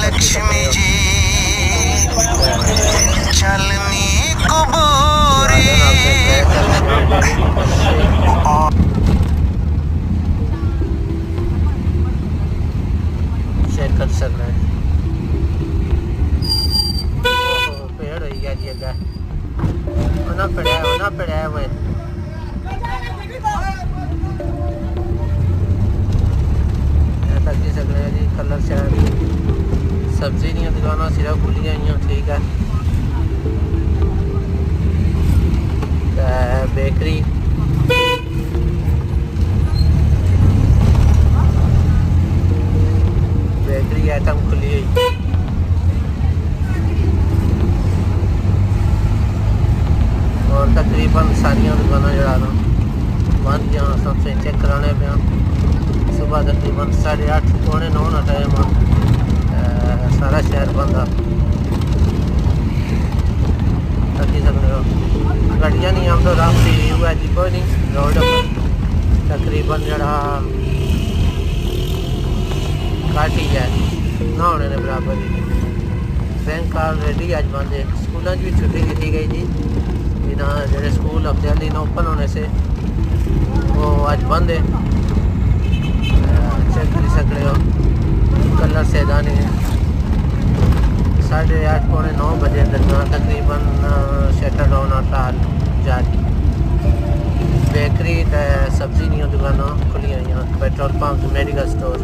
लक्ष्मी जी चलनी कुबूरी चेक कर सक रहे हैं। पेड़ हो गया जी अगर होना पड़ा है वो तक सक रहे हैं जी। कलर शहर सब्जी दी दुकाना सिर्फ खुली हुई ठीक है। बेकरी आइटम खुली हुई और तकरीबन सारिया दुकाना जरा बंद जहाँ सबसे चेक कराने पे सुबह तकरीबन 8:30 पौने 9 का टाइम सारा शहर बंद आ तकी सकते हो। गड्डियाँ नहीं हम तो रास्ते हुआ जी कोई नहीं रोड तकरीबन जरा घाटी है ना होने ने बराबर ही। बैंक ऑलरेडी अज बंद है। स्कूलों भी छुट्टी की गई जी जिन्हें जो स्कूल हफ्ते ओपन होने से वो अज बंद है। चेक कर सकते हो कलर से दाने 8:30 पौने 9 बजे दरमियान तकरीबन शटर डाउन आता हाल जारी। बेकरी सब्जी नहीं दुकाना खुली हुई पेट्रोल पंप मेडिकल स्टोर